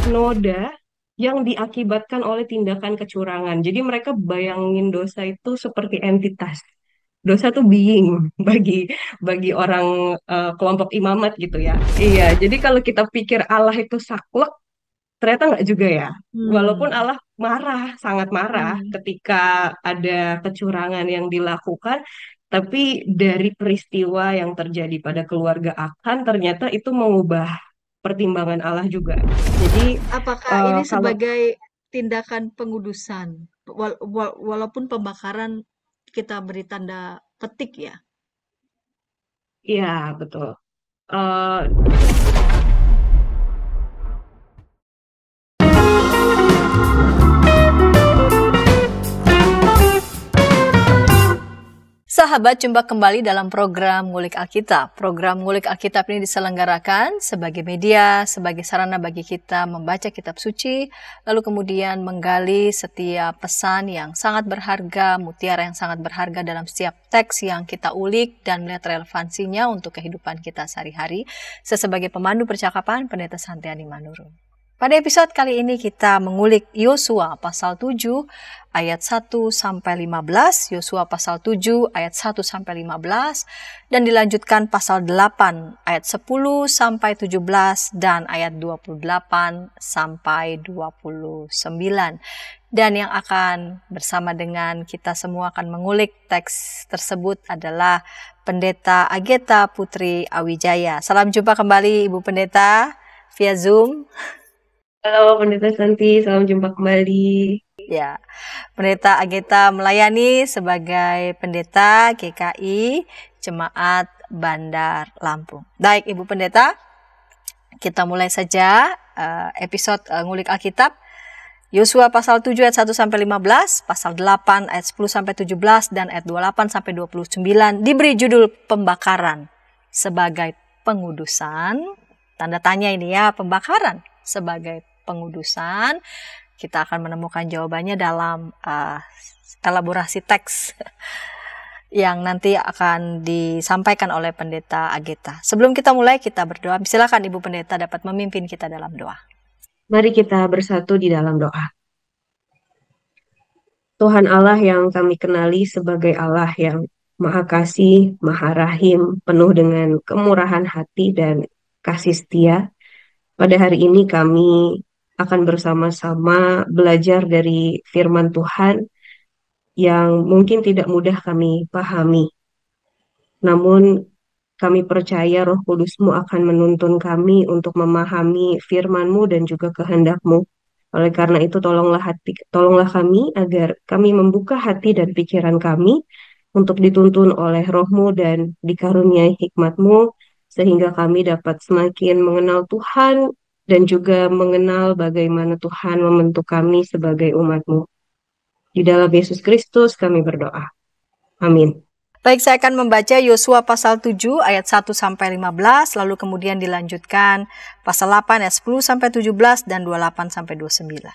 noda yang diakibatkan oleh tindakan kecurangan. Jadi mereka bayangin dosa itu seperti entitas. Dosa tuh being bagi orang kelompok imamat gitu ya. Iya, jadi kalau kita pikir Allah itu saklek, ternyata nggak juga ya. Walaupun Hmm. Allah marah, sangat marah Hmm. ketika ada kecurangan yang dilakukan, tapi dari peristiwa yang terjadi pada keluarga Akan, ternyata itu mengubah pertimbangan Allah juga. Jadi Apakah ini kalau sebagai tindakan pengudusan? Walaupun pembakaran kita beri tanda petik ya. iya betul. Eh, Sahabat, jumpa kembali dalam program Ngulik Alkitab. Program Ngulik Alkitab ini diselenggarakan sebagai media, sebagai sarana bagi kita membaca kitab suci, lalu kemudian menggali setiap pesan yang sangat berharga, mutiara yang sangat berharga dalam setiap teks yang kita ulik dan melihat relevansinya untuk kehidupan kita sehari-hari. Saya sebagai pemandu percakapan, Pendeta Santiani Manurung. Pada episode kali ini kita mengulik Yosua pasal 7 ayat 1 sampai 15, Yosua pasal 7 ayat 1 sampai 15 dan dilanjutkan pasal 8 ayat 10 sampai 17 dan ayat 28 sampai 29. Dan yang akan bersama dengan kita semua akan mengulik teks tersebut adalah Pendeta Ageta Putri Awijaya. Salam jumpa kembali Ibu Pendeta via Zoom. Halo Pendeta Santi, salam jumpa kembali. Ya, Pendeta Ageta melayani sebagai pendeta GKI Jemaat Bandar Lampung. Baik, Ibu Pendeta, kita mulai saja episode ngulik Alkitab. Yosua pasal 7 ayat 1 sampai 15, pasal 8 ayat 10 sampai 17 dan ayat 28 sampai 29 diberi judul pembakaran sebagai pengudusan. Tanda tanya ini ya, pembakaran sebagai pengudusan. Kita akan menemukan jawabannya dalam elaborasi teks yang nanti akan disampaikan oleh Pendeta Ageta. Sebelum kita mulai, kita berdoa. Silakan Ibu Pendeta dapat memimpin kita dalam doa. Mari kita bersatu di dalam doa. Tuhan Allah yang kami kenali sebagai Allah yang Maha Kasih, Maha Rahim, penuh dengan kemurahan hati dan kasih setia. Pada hari ini kami akan bersama-sama belajar dari firman Tuhan yang mungkin tidak mudah kami pahami. Namun kami percaya Roh Kudus-Mu akan menuntun kami untuk memahami firman-Mu dan juga kehendak-Mu. Oleh karena itu, tolonglah kami agar kami membuka hati dan pikiran kami untuk dituntun oleh Roh-Mu dan dikaruniai hikmat-Mu, sehingga kami dapat semakin mengenal Tuhan dan juga mengenal bagaimana Tuhan membentuk kami sebagai umat-Mu. Di dalam Yesus Kristus kami berdoa. Amin. Baik, saya akan membaca Yosua pasal 7 ayat 1 sampai 15, lalu kemudian dilanjutkan pasal 8 ayat 10 sampai 17 dan 28 sampai 29.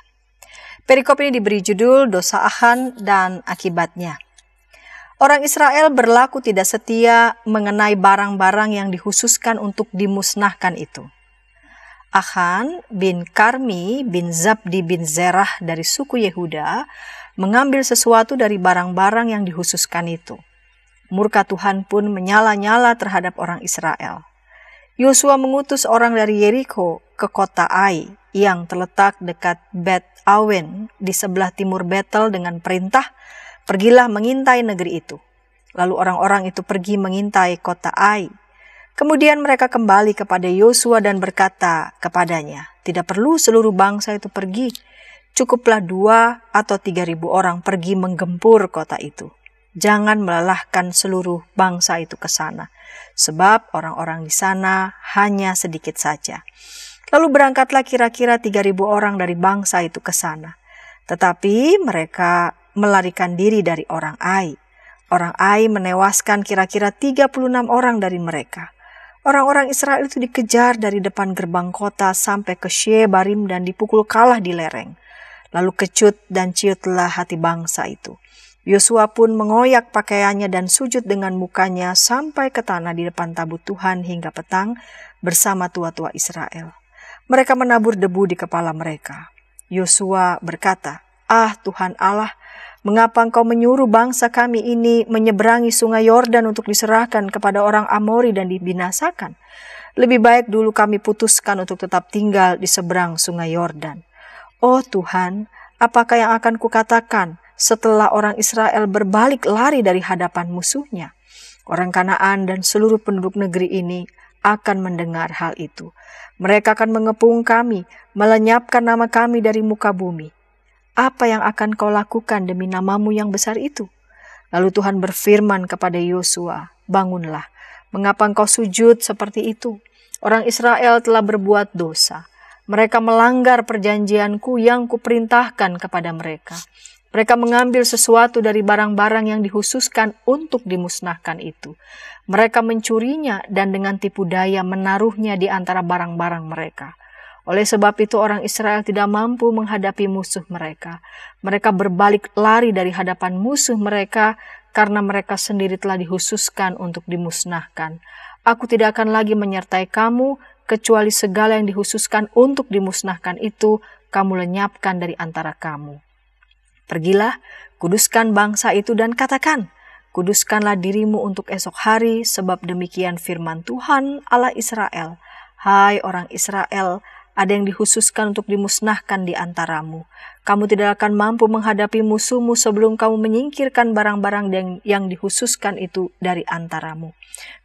Perikop ini diberi judul dosa Achan dan akibatnya. Orang Israel berlaku tidak setia mengenai barang-barang yang dikhususkan untuk dimusnahkan itu. Achan bin Karmi bin Zabdi bin Zerah dari suku Yehuda mengambil sesuatu dari barang-barang yang dikhususkan itu. Murka Tuhan pun menyala-nyala terhadap orang Israel. Yosua mengutus orang dari Yeriko ke kota Ai yang terletak dekat Bet Awen di sebelah timur Betel dengan perintah, pergilah mengintai negeri itu. Lalu orang-orang itu pergi mengintai kota Ai. Kemudian mereka kembali kepada Yosua dan berkata kepadanya, tidak perlu seluruh bangsa itu pergi, cukuplah 2 atau 3.000 orang pergi menggempur kota itu. Jangan melelahkan seluruh bangsa itu ke sana, sebab orang-orang di sana hanya sedikit saja. Lalu berangkatlah kira-kira 3.000 orang dari bangsa itu ke sana. Tetapi mereka melarikan diri dari orang Ai. Orang Ai menewaskan kira-kira 36 orang dari mereka. Orang-orang Israel itu dikejar dari depan gerbang kota sampai ke Shebarim dan dipukul kalah di lereng. Lalu kecut dan ciutlah hati bangsa itu. Yosua pun mengoyak pakaiannya dan sujud dengan mukanya sampai ke tanah di depan tabut Tuhan hingga petang bersama tua-tua Israel. Mereka menabur debu di kepala mereka. Yosua berkata, "Ah Tuhan Allah, mengapa Engkau menyuruh bangsa kami ini menyeberangi sungai Yordan untuk diserahkan kepada orang Amori dan dibinasakan? Lebih baik dulu kami putuskan untuk tetap tinggal di seberang sungai Yordan. Oh Tuhan, apakah yang akan kukatakan setelah orang Israel berbalik lari dari hadapan musuhnya? Orang Kanaan dan seluruh penduduk negeri ini akan mendengar hal itu. Mereka akan mengepung kami, melenyapkan nama kami dari muka bumi. Apa yang akan kau lakukan demi namamu yang besar itu?" Lalu Tuhan berfirman kepada Yosua, "Bangunlah, mengapa engkau sujud seperti itu? Orang Israel telah berbuat dosa. Mereka melanggar perjanjianku yang kuperintahkan kepada mereka. Mereka mengambil sesuatu dari barang-barang yang dikhususkan untuk dimusnahkan itu. Mereka mencurinya dan dengan tipu daya menaruhnya di antara barang-barang mereka. Oleh sebab itu orang Israel tidak mampu menghadapi musuh mereka. Mereka berbalik lari dari hadapan musuh mereka karena mereka sendiri telah dikhususkan untuk dimusnahkan. Aku tidak akan lagi menyertai kamu, kecuali segala yang dikhususkan untuk dimusnahkan itu kamu lenyapkan dari antara kamu. Pergilah, kuduskan bangsa itu dan katakan, kuduskanlah dirimu untuk esok hari, sebab demikian firman Tuhan Allah Israel. Hai orang Israel, ada yang dikhususkan untuk dimusnahkan di antaramu. Kamu tidak akan mampu menghadapi musuhmu sebelum kamu menyingkirkan barang-barang yang dikhususkan itu dari antaramu.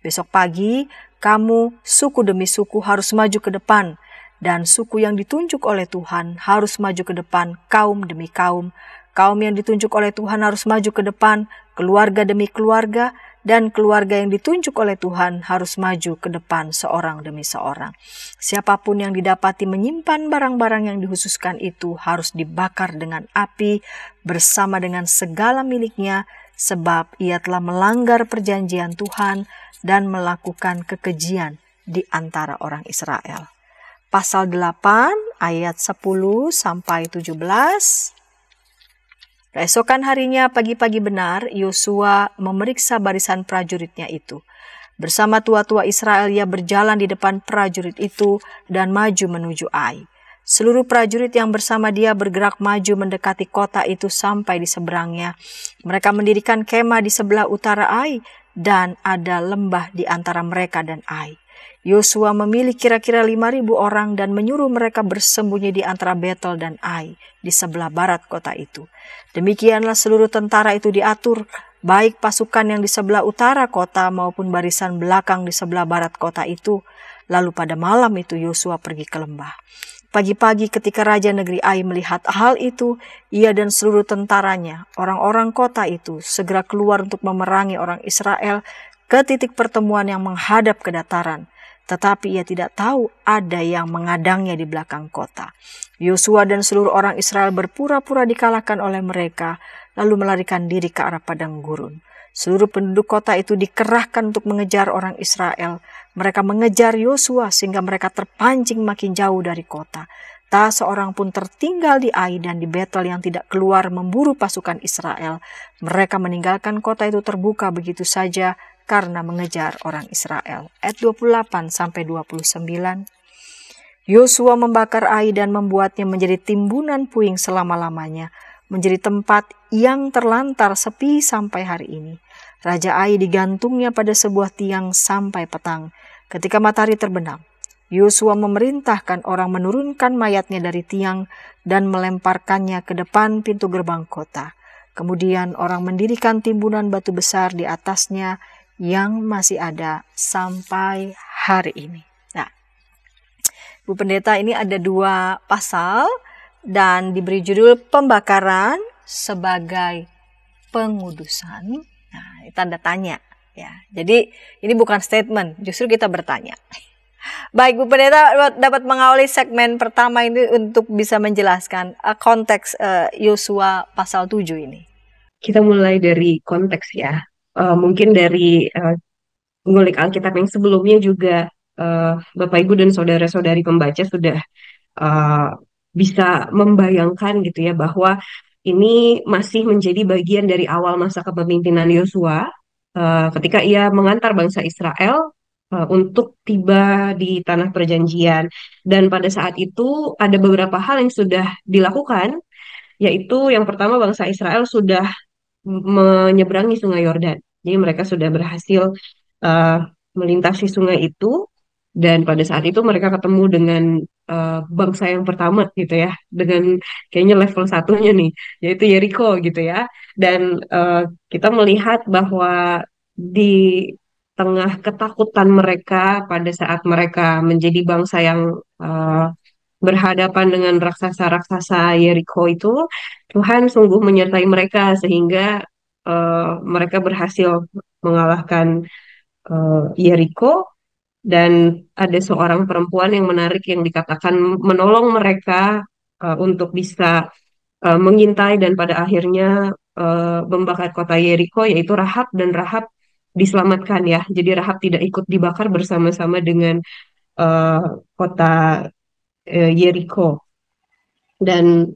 Besok pagi, kamu suku demi suku harus maju ke depan, dan suku yang ditunjuk oleh Tuhan harus maju ke depan, kaum demi kaum. Kaum yang ditunjuk oleh Tuhan harus maju ke depan, keluarga demi keluarga, dan keluarga yang ditunjuk oleh Tuhan harus maju ke depan seorang demi seorang. Siapapun yang didapati menyimpan barang-barang yang dikhususkan itu harus dibakar dengan api bersama dengan segala miliknya, sebab ia telah melanggar perjanjian Tuhan dan melakukan kekejian di antara orang Israel. Pasal 8 ayat 10 sampai 17. Keesokan harinya pagi-pagi benar, Yosua memeriksa barisan prajuritnya itu. Bersama tua-tua Israel ia berjalan di depan prajurit itu dan maju menuju Ai. Seluruh prajurit yang bersama dia bergerak maju mendekati kota itu sampai di seberangnya. Mereka mendirikan kemah di sebelah utara Ai dan ada lembah di antara mereka dan Ai. Yosua memilih kira-kira 5.000 orang dan menyuruh mereka bersembunyi di antara Betel dan Ai di sebelah barat kota itu. Demikianlah seluruh tentara itu diatur, baik pasukan yang di sebelah utara kota maupun barisan belakang di sebelah barat kota itu. Lalu pada malam itu Yosua pergi ke lembah. Pagi-pagi ketika raja negeri Ai melihat hal itu, ia dan seluruh tentaranya, orang-orang kota itu, segera keluar untuk memerangi orang Israel ke titik pertemuan yang menghadap ke dataran. Tetapi ia tidak tahu ada yang mengadangnya di belakang kota. Yosua dan seluruh orang Israel berpura-pura dikalahkan oleh mereka, lalu melarikan diri ke arah padang gurun. Seluruh penduduk kota itu dikerahkan untuk mengejar orang Israel. Mereka mengejar Yosua sehingga mereka terpancing makin jauh dari kota. Tak seorang pun tertinggal di Ai dan di Betel yang tidak keluar memburu pasukan Israel. Mereka meninggalkan kota itu terbuka begitu saja karena mengejar orang Israel. Ayat 28 sampai 29. Yosua membakar Ai dan membuatnya menjadi timbunan puing selama-lamanya, menjadi tempat yang terlantar sepi sampai hari ini. Raja Ai digantungnya pada sebuah tiang sampai petang. Ketika matahari terbenam, Yosua memerintahkan orang menurunkan mayatnya dari tiang dan melemparkannya ke depan pintu gerbang kota. Kemudian orang mendirikan timbunan batu besar di atasnya yang masih ada sampai hari ini. Nah, Bu Pendeta, ini ada 2 pasal dan diberi judul pembakaran sebagai pengudusan. Nah, tanda tanya ya. Jadi ini bukan statement, justru kita bertanya. Baik, Bu Pendeta dapat mengawali segmen pertama ini untuk bisa menjelaskan konteks Yosua pasal 7 ini. Kita mulai dari konteks ya. Mungkin dari ngulik Alkitab yang sebelumnya juga Bapak Ibu dan saudara-saudari pembaca sudah bisa membayangkan gitu ya bahwa ini masih menjadi bagian dari awal masa kepemimpinan Yosua ketika ia mengantar bangsa Israel untuk tiba di tanah perjanjian. Dan pada saat itu ada beberapa hal yang sudah dilakukan, yaitu yang pertama bangsa Israel sudah menyeberangi Sungai Yordan. Jadi mereka sudah berhasil uh, melintasi sungai itu, dan pada saat itu mereka ketemu dengan bangsa yang pertama gitu ya, dengan kayaknya level satunya nih, yaitu Yeriko gitu ya. Dan kita melihat bahwa di tengah ketakutan mereka pada saat mereka menjadi bangsa yang uh, berhadapan dengan raksasa-raksasa Yeriko itu, Tuhan sungguh menyertai mereka sehingga mereka berhasil mengalahkan Yeriko, dan ada seorang perempuan yang menarik yang dikatakan menolong mereka untuk bisa mengintai dan pada akhirnya membakar kota Yeriko, yaitu Rahab, dan Rahab diselamatkan ya. Jadi Rahab tidak ikut dibakar bersama-sama dengan eh, kota Yeriko. Dan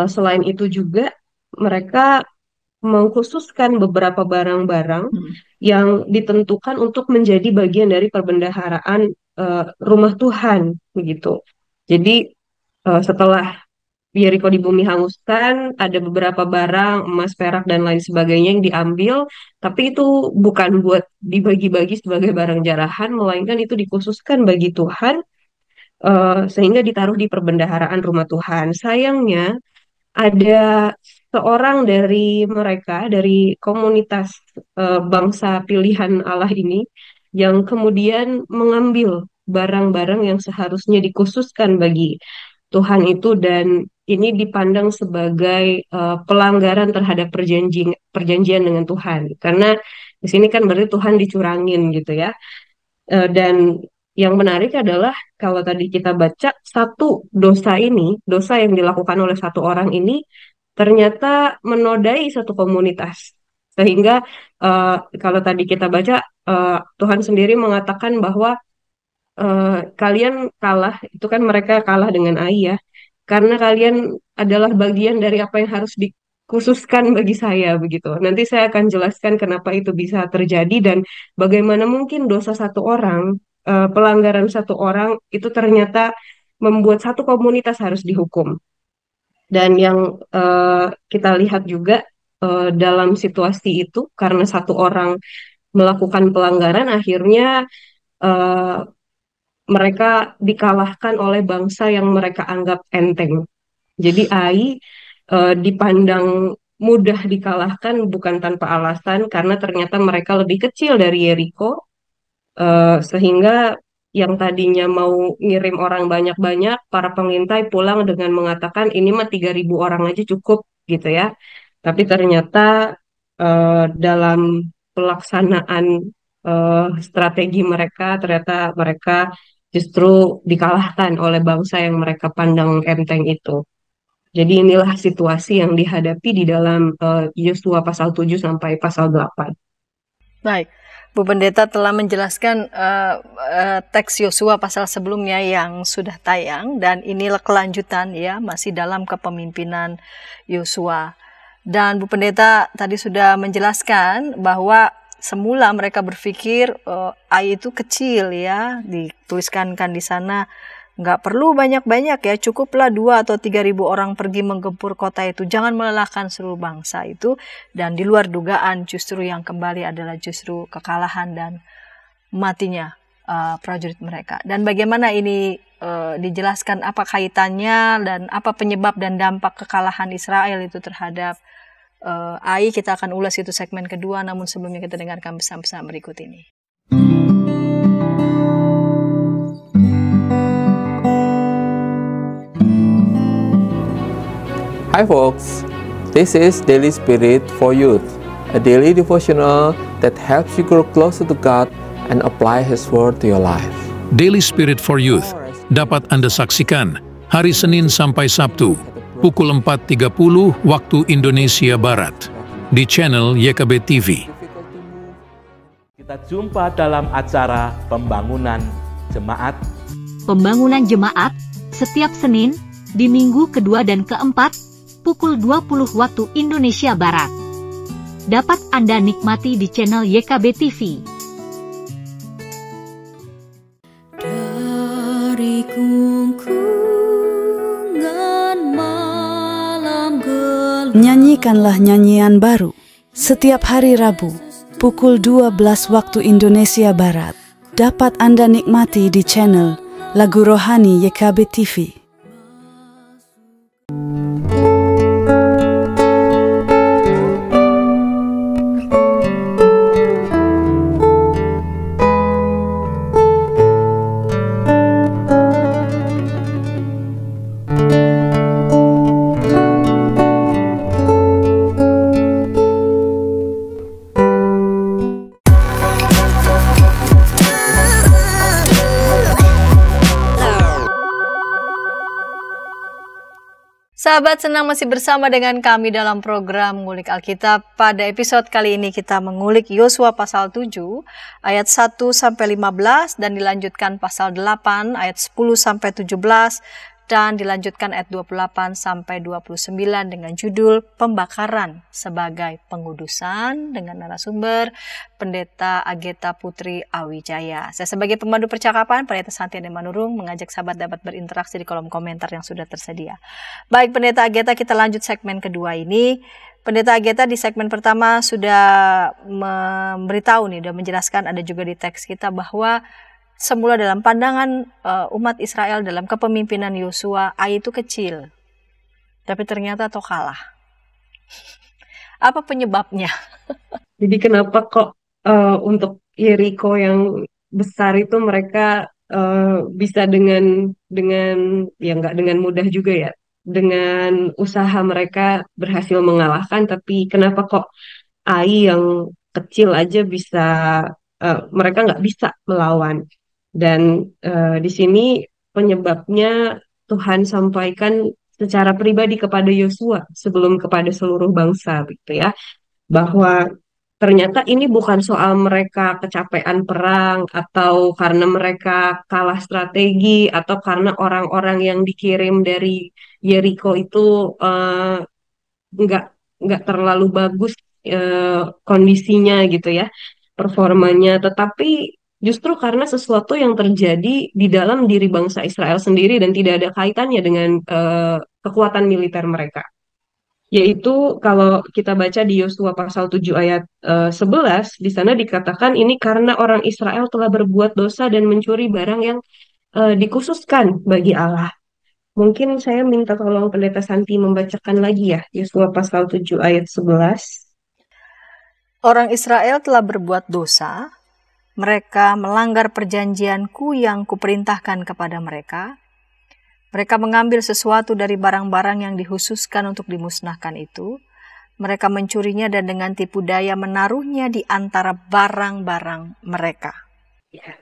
selain itu juga mereka mengkhususkan beberapa barang-barang yang ditentukan untuk menjadi bagian dari perbendaharaan rumah Tuhan begitu. Jadi setelah Yeriko di bumi hanguskan, ada beberapa barang emas, perak dan lain sebagainya yang diambil, tapi itu bukan buat dibagi-bagi sebagai barang jarahan, melainkan itu dikhususkan bagi Tuhan, sehingga ditaruh di perbendaharaan rumah Tuhan. Sayangnya ada seorang dari mereka, dari komunitas bangsa pilihan Allah ini, yang kemudian mengambil barang-barang yang seharusnya dikhususkan bagi Tuhan itu, dan ini dipandang sebagai pelanggaran terhadap perjanjian dengan Tuhan. Karena di sini kan berarti Tuhan dicurangin gitu ya. Dan yang menarik adalah kalau tadi kita baca, satu dosa ini, dosa yang dilakukan oleh satu orang ini ternyata menodai satu komunitas. Sehingga kalau tadi kita baca, Tuhan sendiri mengatakan bahwa kalian kalah, itu kan mereka kalah dengan Ai ya, karena kalian adalah bagian dari apa yang harus dikhususkan bagi saya begitu. Nanti saya akan jelaskan kenapa itu bisa terjadi dan bagaimana mungkin dosa satu orang, pelanggaran satu orang itu ternyata membuat satu komunitas harus dihukum. Dan yang kita lihat juga dalam situasi itu, karena satu orang melakukan pelanggaran, akhirnya eh, mereka dikalahkan oleh bangsa yang mereka anggap enteng. Jadi Ai dipandang mudah dikalahkan bukan tanpa alasan, karena ternyata mereka lebih kecil dari Yeriko, sehingga yang tadinya mau ngirim orang banyak-banyak, para pengintai pulang dengan mengatakan ini mah 3.000 orang aja cukup gitu ya. Tapi ternyata dalam pelaksanaan strategi mereka, ternyata mereka justru dikalahkan oleh bangsa yang mereka pandang enteng itu. Jadi inilah situasi yang dihadapi di dalam Yosua pasal 7 sampai pasal 8. Baik, Bu Pendeta telah menjelaskan teks Yosua pasal sebelumnya yang sudah tayang, dan inilah kelanjutan ya, masih dalam kepemimpinan Yosua. Dan Bu Pendeta tadi sudah menjelaskan bahwa semula mereka berpikir Ai itu kecil ya, dituliskan kan di sana, nggak perlu banyak-banyak ya, cukuplah 2 atau 3.000 orang pergi menggempur kota itu, jangan melelahkan seluruh bangsa itu. Dan di luar dugaan justru yang kembali adalah justru kekalahan dan matinya prajurit mereka. Dan bagaimana ini dijelaskan apa kaitannya dan apa penyebab dan dampak kekalahan Israel itu terhadap Ai, kita akan ulas itu segmen kedua, namun sebelumnya kita dengarkan pesan-pesan berikut ini. Hi folks, this is Daily Spirit for Youth, a daily devotional that helps you grow closer to God and apply His Word to your life. Daily Spirit for Youth dapat Anda saksikan hari Senin sampai Sabtu, pukul 4.30 waktu Indonesia Barat, di channel YKB TV. Kita jumpa dalam acara Pembangunan Jemaat. Pembangunan Jemaat setiap Senin di minggu kedua dan keempat pukul 20 waktu Indonesia Barat. Dapat Anda nikmati di channel YKB TV. Nyanyikanlah nyanyian baru setiap hari Rabu pukul 12 waktu Indonesia Barat. Dapat Anda nikmati di channel Lagu Rohani YKB TV. Sahabat, senang masih bersama dengan kami dalam program Ngulik Alkitab. Pada episode kali ini kita mengulik Yosua pasal 7 ayat 1 sampai 15 dan dilanjutkan pasal 8 ayat 10 sampai 17 dan dilanjutkan ayat 28 sampai 29 dengan judul Pembakaran sebagai Pengudusan dengan narasumber Pendeta Ageta Putri Awijaya. Saya sebagai pemandu percakapan, Pendeta Santiane Manurung, mengajak sahabat dapat berinteraksi di kolom komentar yang sudah tersedia. Baik Pendeta Ageta, kita lanjut segmen kedua ini. Pendeta Ageta di segmen pertama sudah memberitahu nih, sudah menjelaskan, ada juga di teks kita bahwa semula dalam pandangan umat Israel dalam kepemimpinan Yosua, Ai itu kecil, tapi ternyata toh kalah. Apa penyebabnya? Jadi kenapa kok untuk Yeriko yang besar itu mereka bisa dengan ya nggak dengan mudah juga ya, dengan usaha mereka berhasil mengalahkan, tapi kenapa kok Ai yang kecil aja bisa mereka nggak bisa melawan? Dan di sini penyebabnya Tuhan sampaikan secara pribadi kepada Yosua sebelum kepada seluruh bangsa, gitu ya, bahwa ternyata ini bukan soal mereka kecapean perang atau karena mereka kalah strategi atau karena orang-orang yang dikirim dari Yeriko itu nggak terlalu bagus kondisinya gitu ya, performanya, tetapi justru karena sesuatu yang terjadi di dalam diri bangsa Israel sendiri dan tidak ada kaitannya dengan kekuatan militer mereka. Yaitu kalau kita baca di Yosua pasal 7 ayat 11, di sana dikatakan ini karena orang Israel telah berbuat dosa dan mencuri barang yang dikhususkan bagi Allah. Mungkin saya minta tolong Pendeta Santi membacakan lagi ya, Yosua pasal 7 ayat 11. Orang Israel telah berbuat dosa, mereka melanggar perjanjianku yang kuperintahkan kepada mereka. Mereka mengambil sesuatu dari barang-barang yang dikhususkan untuk dimusnahkan itu. Mereka mencurinya dan dengan tipu daya menaruhnya di antara barang-barang mereka. Ya.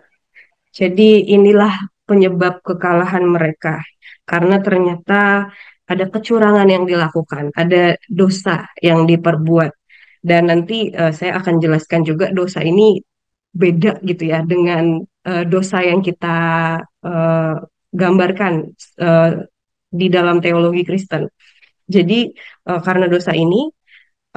Jadi inilah penyebab kekalahan mereka. Karena ternyata ada kecurangan yang dilakukan, ada dosa yang diperbuat. Dan nanti saya akan jelaskan juga dosa ini beda gitu ya dengan dosa yang kita gambarkan di dalam teologi Kristen. Jadi karena dosa ini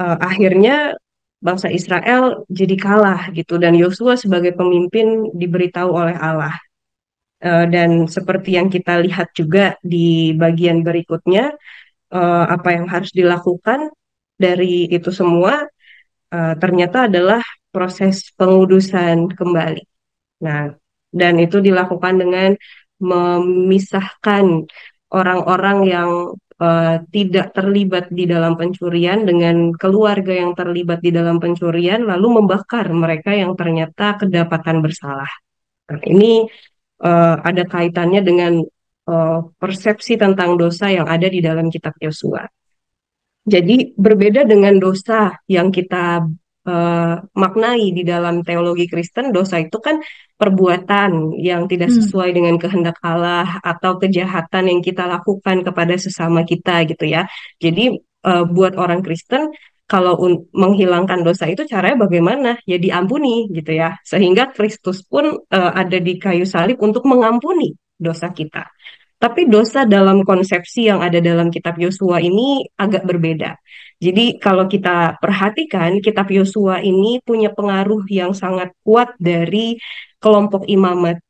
akhirnya bangsa Israel jadi kalah gitu, dan Yosua sebagai pemimpin diberitahu oleh Allah. Dan seperti yang kita lihat juga di bagian berikutnya, apa yang harus dilakukan dari itu semua ternyata adalah proses pengudusan kembali. Nah, dan itu dilakukan dengan memisahkan orang-orang yang tidak terlibat di dalam pencurian dengan keluarga yang terlibat di dalam pencurian, lalu membakar mereka yang ternyata kedapatan bersalah. Nah, ini ada kaitannya dengan persepsi tentang dosa yang ada di dalam kitab Yosua. Jadi berbeda dengan dosa yang kita maknai di dalam teologi Kristen, dosa itu kan perbuatan yang tidak sesuai dengan kehendak Allah atau kejahatan yang kita lakukan kepada sesama kita gitu ya. Jadi buat orang Kristen, kalau menghilangkan dosa itu caranya bagaimana? Ya diampuni gitu ya. Sehingga Kristus pun ada di kayu salib untuk mengampuni dosa kita. Tapi dosa dalam konsepsi yang ada dalam kitab Yosua ini agak berbeda. Jadi kalau kita perhatikan, kitab Yosua ini punya pengaruh yang sangat kuat dari kelompok imamat.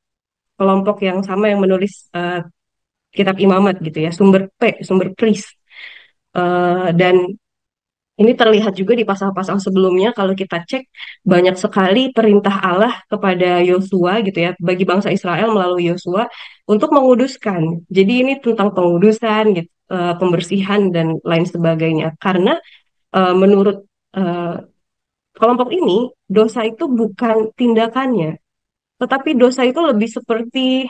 Kelompok yang sama yang menulis kitab imamat gitu ya, sumber priest. Dan Ini terlihat juga di pasal-pasal sebelumnya kalau kita cek banyak sekali perintah Allah kepada Yosua gitu ya bagi bangsa Israel melalui Yosua untuk menguduskan. Jadi ini tentang pengudusan gitu, pembersihan dan lain sebagainya. Karena menurut eh, kelompok ini dosa itu bukan tindakannya, tetapi dosa itu lebih seperti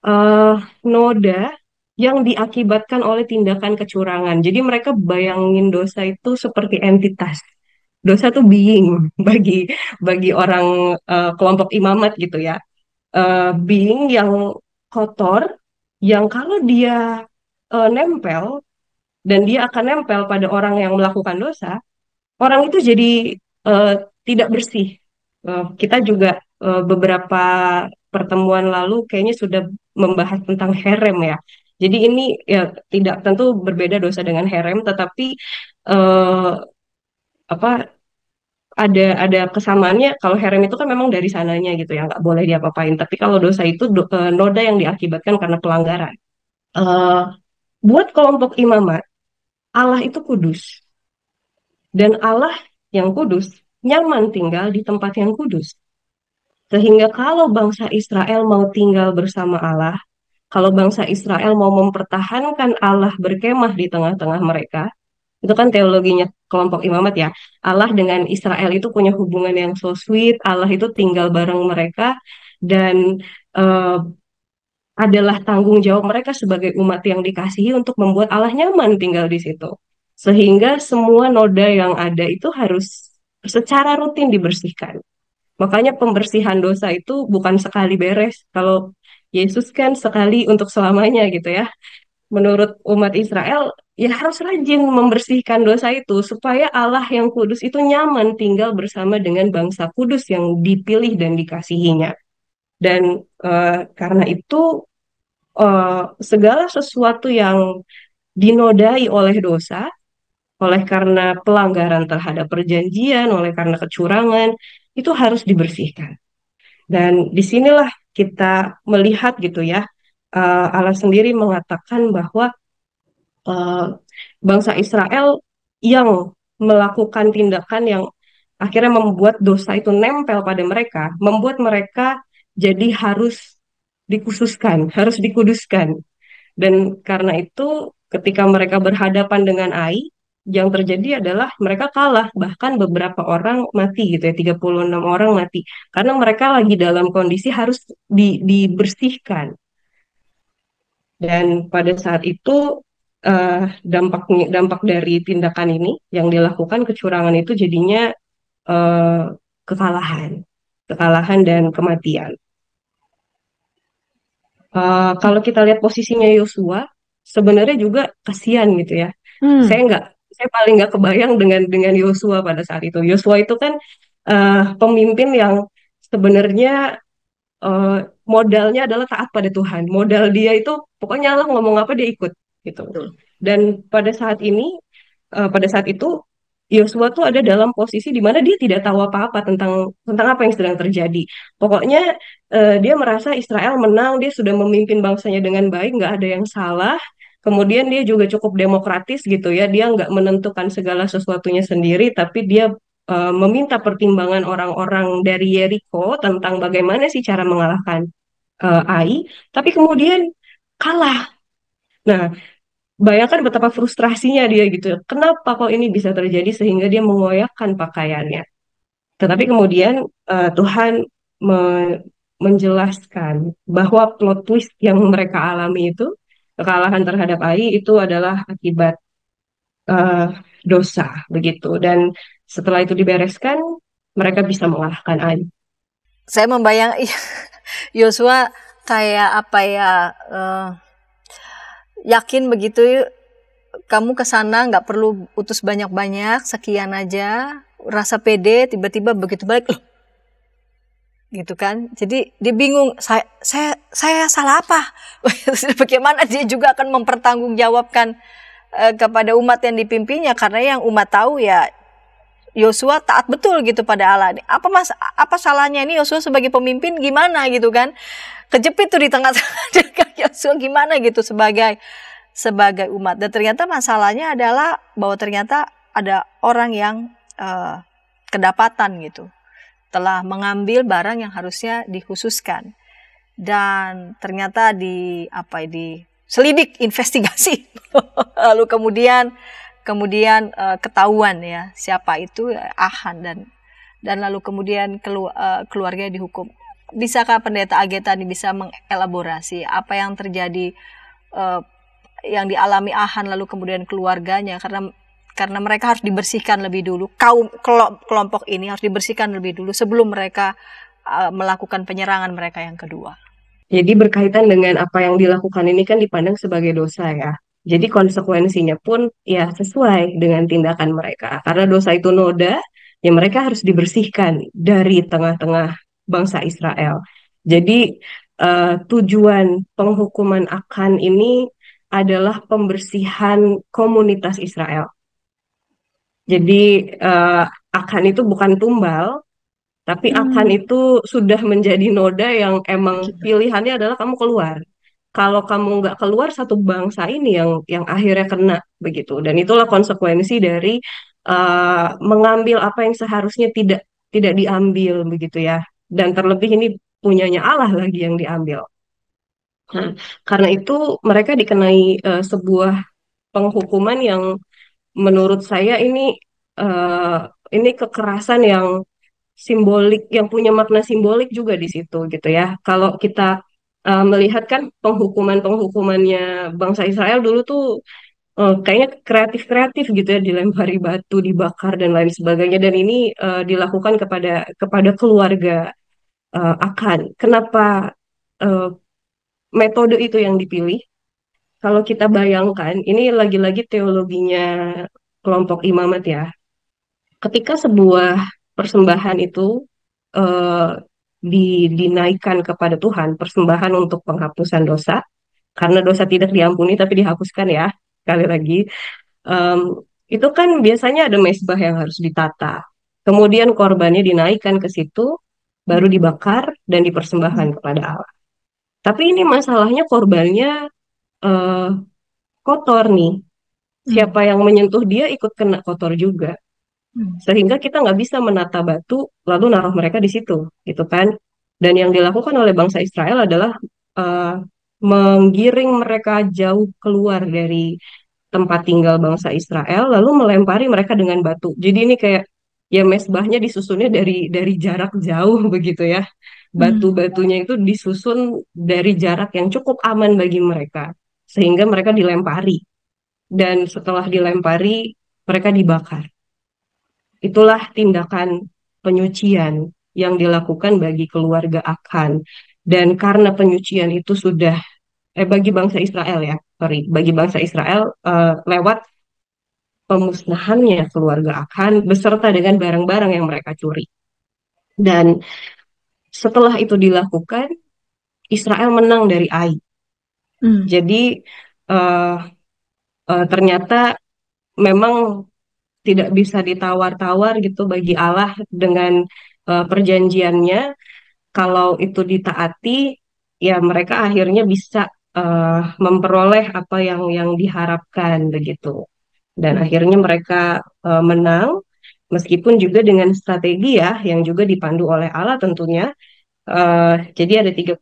eh, noda yang diakibatkan oleh tindakan kecurangan. Jadi mereka bayangin dosa itu seperti entitas. Dosa itu being bagi orang kelompok imamat gitu ya. Being yang kotor, yang kalau dia nempel dan dia akan nempel pada orang yang melakukan dosa, orang itu jadi eh, tidak bersih. Kita juga beberapa pertemuan lalu kayaknya sudah membahas tentang herem ya. Jadi ini ya tidak tentu berbeda dosa dengan herem, tetapi eh, apa ada kesamaannya. Kalau herem itu kan memang dari sananya gitu ya, nggak boleh diapa-apain. Tapi kalau dosa itu noda yang diakibatkan karena pelanggaran. Eh, buat kelompok imamat, Allah itu kudus dan Allah yang kudus nyaman tinggal di tempat yang kudus. Sehingga kalau bangsa Israel mau tinggal bersama Allah, kalau bangsa Israel mau mempertahankan Allah berkemah di tengah-tengah mereka, itu kan teologinya kelompok imamat ya. Allah dengan Israel itu punya hubungan yang so sweet, Allah itu tinggal bareng mereka, dan eh, adalah tanggung jawab mereka sebagai umat yang dikasihi untuk membuat Allah nyaman tinggal di situ. Sehingga semua noda yang ada itu harus secara rutin dibersihkan. Makanya pembersihan dosa itu bukan sekali beres. Kalau Yesus kan sekali untuk selamanya gitu ya. Menurut umat Israel, ya harus rajin membersihkan dosa itu supaya Allah yang kudus itu nyaman tinggal bersama dengan bangsa kudus yang dipilih dan dikasihinya. Dan karena itu segala sesuatu yang dinodai oleh dosa, oleh karena pelanggaran terhadap perjanjian, oleh karena kecurangan, itu harus dibersihkan. Dan disinilah kita melihat gitu ya, Allah sendiri mengatakan bahwa eh, bangsa Israel yang melakukan tindakan yang akhirnya membuat dosa itu nempel pada mereka, membuat mereka jadi harus dikhususkan, harus dikuduskan. Dan karena itu ketika mereka berhadapan dengan Ai, yang terjadi adalah mereka kalah, bahkan beberapa orang mati gitu ya, 36 orang mati. Karena mereka lagi dalam kondisi harus dibersihkan. Dan pada saat itu dampak dari tindakan ini yang dilakukan kecurangan itu jadinya eh, kekalahan, kekalahan dan kematian. Kalau kita lihat posisinya Yosua, sebenarnya juga kasihan gitu ya. Saya paling nggak kebayang dengan Yosua pada saat itu. Yosua itu kan pemimpin yang sebenarnya eh, modalnya adalah taat pada Tuhan. Modal dia itu pokoknya Allah ngomong apa dia ikut gitu. Betul. Dan pada saat itu Yosua tuh ada dalam posisi di mana dia tidak tahu apa-apa tentang apa yang sedang terjadi. Pokoknya dia merasa Israel menang, dia sudah memimpin bangsanya dengan baik, nggak ada yang salah. Kemudian dia juga cukup demokratis gitu ya, dia nggak menentukan segala sesuatunya sendiri, tapi dia meminta pertimbangan orang-orang dari Yeriko tentang bagaimana sih cara mengalahkan Ai, tapi kemudian kalah. Nah, bayangkan betapa frustrasinya dia gitu. Kenapa kok ini bisa terjadi sehingga dia mengoyakkan pakaiannya. Tetapi kemudian Tuhan menjelaskan bahwa plot twist yang mereka alami itu, kekalahan terhadap Ai itu adalah akibat eh, dosa begitu. Dan setelah itu dibereskan, mereka bisa mengalahkan Ai. Saya membayang Yosua kayak apa ya, yakin begitu, kamu ke sana nggak perlu utus banyak-banyak, sekian aja, rasa pede, tiba-tiba begitu balik, loh, gitu kan? Jadi dia bingung, saya salah apa? Bagaimana dia juga akan mempertanggungjawabkan kepada umat yang dipimpinnya, karena yang umat tahu ya Yosua taat betul gitu pada Allah. Apa salahnya ini Yosua sebagai pemimpin gimana gitu kan? Kejepit tuh di tengah-tengah Yosua gimana gitu sebagai umat. Dan ternyata masalahnya adalah bahwa ternyata ada orang yang kedapatan gitu, telah mengambil barang yang harusnya dikhususkan, dan ternyata diselidik, investigasi, lalu kemudian ketahuan ya siapa itu Achan, dan lalu kemudian keluarga dihukum. Bisakah Pendeta Agetani bisa mengelaborasi apa yang terjadi, yang dialami Achan lalu kemudian keluarganya, karena mereka harus dibersihkan lebih dulu, kelompok ini harus dibersihkan lebih dulu sebelum mereka melakukan penyerangan mereka yang kedua. Jadi berkaitan dengan apa yang dilakukan ini kan dipandang sebagai dosa ya. Jadi konsekuensinya pun ya sesuai dengan tindakan mereka. Karena dosa itu noda, ya mereka harus dibersihkan dari tengah-tengah bangsa Israel. Jadi tujuan penghukuman Achan ini adalah pembersihan komunitas Israel. Jadi Achan itu bukan tumbal, tapi Achan itu sudah menjadi noda yang emang pilihannya adalah kamu keluar. Kalau kamu nggak keluar, satu bangsa ini yang akhirnya kena begitu. Dan itulah konsekuensi dari mengambil apa yang seharusnya tidak diambil begitu ya. Dan terlebih ini punyanya Allah lagi yang diambil. Nah, karena itu mereka dikenai sebuah penghukuman yang menurut saya ini kekerasan yang simbolik, yang punya makna simbolik juga di situ gitu ya. Kalau kita melihat kan penghukumannya bangsa Israel dulu tuh kayaknya kreatif gitu ya, dilempari batu, dibakar dan lain sebagainya. Dan ini dilakukan kepada keluarga Achan. Kenapa metode itu yang dipilih? Kalau kita bayangkan, ini lagi-lagi teologinya kelompok imamat ya. Ketika sebuah persembahan itu dinaikkan kepada Tuhan, persembahan untuk penghapusan dosa, karena dosa tidak diampuni tapi dihapuskan ya, sekali lagi, itu kan biasanya ada mezbah yang harus ditata, kemudian korbannya dinaikkan ke situ, baru dibakar dan dipersembahkan kepada Allah. Tapi ini masalahnya korbannya kotor nih, siapa yang menyentuh dia ikut kena kotor juga. Sehingga kita nggak bisa menata batu lalu naruh mereka di situ, gitu kan? Dan yang dilakukan oleh bangsa Israel adalah menggiring mereka jauh keluar dari tempat tinggal bangsa Israel, lalu melempari mereka dengan batu. Jadi ini kayak ya mezbahnya disusunnya dari jarak jauh begitu ya. Batu-batunya itu disusun dari jarak yang cukup aman bagi mereka, sehingga mereka dilempari. Dan setelah dilempari, mereka dibakar. Itulah tindakan penyucian yang dilakukan bagi keluarga Achan. Dan karena penyucian itu sudah bagi bangsa Israel ya, bagi bangsa Israel lewat pemusnahannya keluarga Achan beserta dengan barang-barang yang mereka curi. Dan setelah itu dilakukan, Israel menang dari Ai. Jadi ternyata memang tidak bisa ditawar-tawar gitu bagi Allah dengan perjanjiannya. Kalau itu ditaati, ya mereka akhirnya bisa memperoleh apa yang diharapkan begitu. Dan akhirnya mereka menang, meskipun juga dengan strategi ya, yang juga dipandu oleh Allah tentunya. Jadi ada 30.000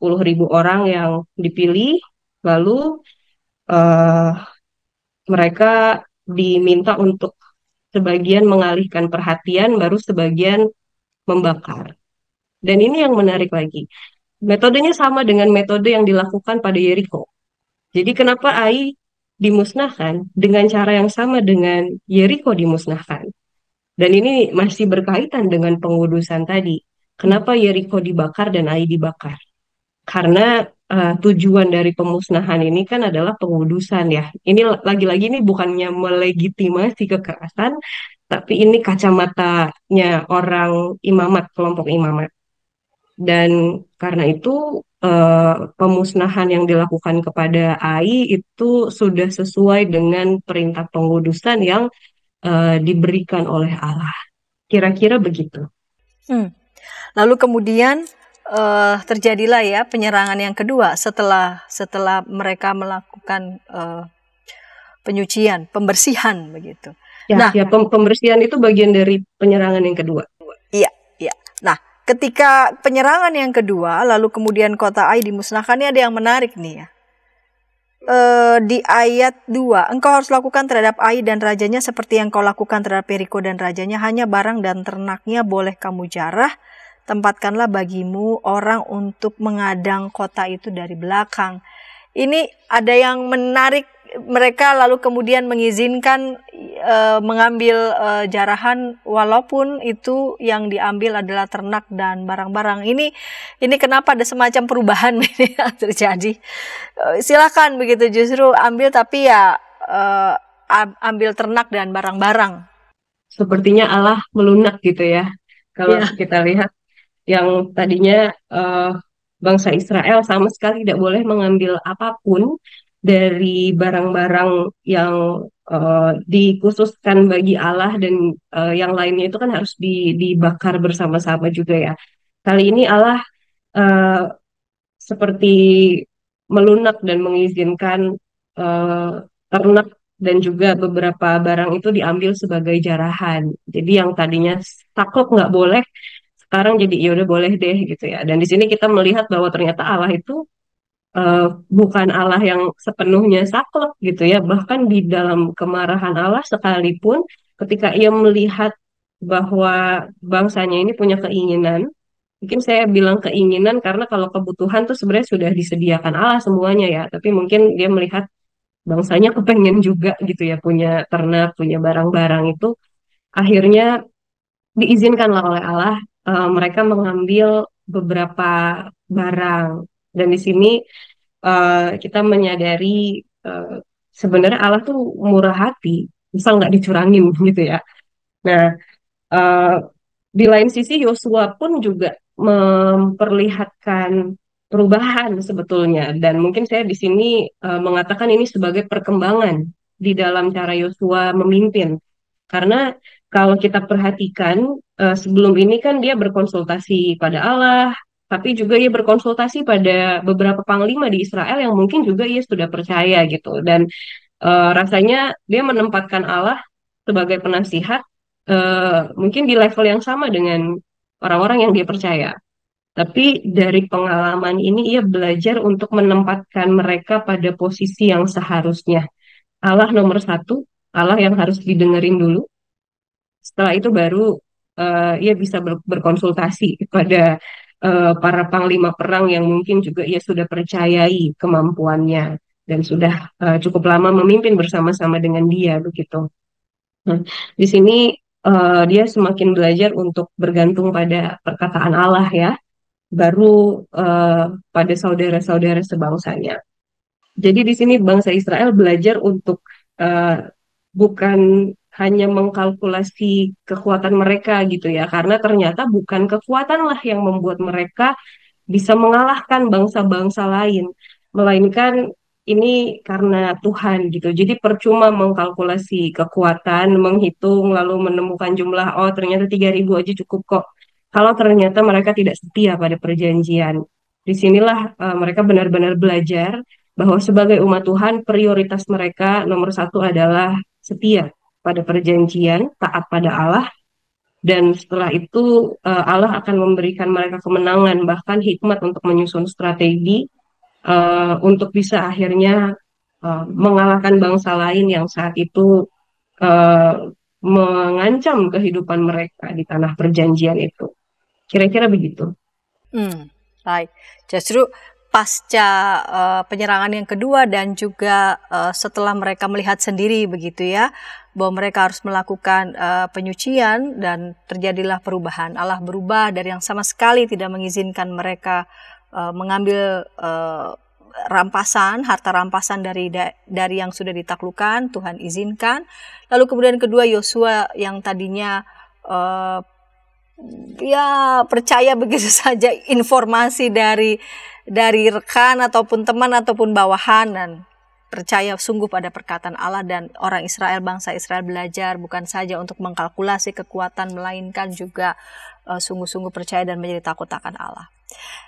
orang yang dipilih, lalu mereka diminta untuk sebagian mengalihkan perhatian, baru sebagian membakar. Dan ini yang menarik lagi. Metodenya sama dengan metode yang dilakukan pada Yeriko. Jadi kenapa Ai dimusnahkan dengan cara yang sama dengan Yeriko dimusnahkan? Dan ini masih berkaitan dengan pengudusan tadi. Kenapa Yeriko dibakar dan Ai dibakar? Karena tujuan dari pemusnahan ini kan adalah pengudusan ya. Ini lagi-lagi ini bukannya melegitimasi kekerasan, tapi ini kacamatanya orang imamat, kelompok imamat. Dan karena itu pemusnahan yang dilakukan kepada Ai itu sudah sesuai dengan perintah pengudusan yang diberikan oleh Allah. Kira-kira begitu. Lalu kemudian terjadilah ya penyerangan yang kedua setelah mereka melakukan penyucian, pembersihan begitu. Ya, Nah, ya pembersihan itu bagian dari penyerangan yang kedua. iya, iya. Nah, ketika penyerangan yang kedua, lalu kemudian kota Ai dimusnahkan, ini ada yang menarik nih ya. Di ayat 2, engkau harus lakukan terhadap Ai dan rajanya seperti yang kau lakukan terhadap Yeriko dan rajanya, hanya barang dan ternaknya boleh kamu jarah, tempatkanlah bagimu orang untuk mengadang kota itu dari belakang. Ini ada yang menarik, mereka lalu kemudian mengizinkan mengambil jarahan walaupun itu yang diambil adalah ternak dan barang-barang. Ini kenapa ada semacam perubahan ini yang terjadi? Silakan begitu, justru ambil tapi ya ambil ternak dan barang-barang. Sepertinya Allah melunak gitu ya. Kalau kita lihat yang tadinya bangsa Israel sama sekali tidak boleh mengambil apapun dari barang-barang yang dikhususkan bagi Allah, dan yang lainnya itu kan harus dibakar bersama-sama juga ya. Kali ini Allah seperti melunak dan mengizinkan ternak dan juga beberapa barang itu diambil sebagai jarahan. Jadi yang tadinya saklek nggak boleh, sekarang jadi ya udah boleh deh gitu ya. Dan di sini kita melihat bahwa ternyata Allah itu bukan Allah yang sepenuhnya saklek gitu ya. Bahkan di dalam kemarahan Allah sekalipun, ketika ia melihat bahwa bangsanya ini punya keinginan, mungkin saya bilang keinginan karena kalau kebutuhan tuh sebenarnya sudah disediakan Allah semuanya ya. Tapi mungkin dia melihat bangsanya kepengen juga gitu ya, punya ternak, punya barang-barang itu. Akhirnya diizinkanlah oleh Allah mereka mengambil beberapa barang. Dan di sini kita menyadari sebenarnya Allah tuh murah hati, misal nggak dicurangin gitu ya. Nah, eh, di lain sisi Yosua pun juga memperlihatkan perubahan sebetulnya, dan mungkin saya di sini mengatakan ini sebagai perkembangan di dalam cara Yosua memimpin. Karena kalau kita perhatikan sebelum ini kan dia berkonsultasi pada Allah, tapi juga ia berkonsultasi pada beberapa panglima di Israel yang mungkin juga ia sudah percaya gitu. Dan rasanya dia menempatkan Allah sebagai penasihat mungkin di level yang sama dengan orang-orang yang dia percaya. Tapi dari pengalaman ini ia belajar untuk menempatkan mereka pada posisi yang seharusnya. Allah nomor satu, Allah yang harus didengerin dulu. Setelah itu baru ia bisa berkonsultasi kepada para panglima perang yang mungkin juga ia sudah percayai kemampuannya dan sudah cukup lama memimpin bersama-sama dengan dia begitu. Nah, di sini dia semakin belajar untuk bergantung pada perkataan Allah ya, baru pada saudara-saudara sebangsanya. Jadi di sini bangsa Israel belajar untuk bukan hanya mengkalkulasi kekuatan mereka gitu ya, karena ternyata bukan kekuatanlah yang membuat mereka bisa mengalahkan bangsa-bangsa lain, melainkan ini karena Tuhan gitu. Jadi percuma mengkalkulasi kekuatan, menghitung lalu menemukan jumlah, oh ternyata 3.000 aja cukup kok. Kalau ternyata mereka tidak setia pada perjanjian. Disinilah mereka benar-benar belajar bahwa sebagai umat Tuhan prioritas mereka nomor satu adalah setia pada perjanjian, taat pada Allah, dan setelah itu Allah akan memberikan mereka kemenangan, bahkan hikmat untuk menyusun strategi untuk bisa akhirnya mengalahkan bangsa lain yang saat itu mengancam kehidupan mereka di tanah perjanjian itu. Kira-kira begitu. Baik, justru pasca penyerangan yang kedua dan juga setelah mereka melihat sendiri begitu ya, bahwa mereka harus melakukan penyucian dan terjadilah perubahan. Allah berubah dari yang sama sekali tidak mengizinkan mereka mengambil rampasan, harta rampasan dari yang sudah ditaklukkan, Tuhan izinkan. Lalu kemudian kedua, Yosua yang tadinya ya percaya begitu saja informasi dari rekan ataupun teman ataupun bawahan, dan percaya sungguh pada perkataan Allah, dan orang Israel, bangsa Israel belajar bukan saja untuk mengkalkulasi kekuatan, melainkan juga sungguh-sungguh percaya dan menjadi takut akan Allah.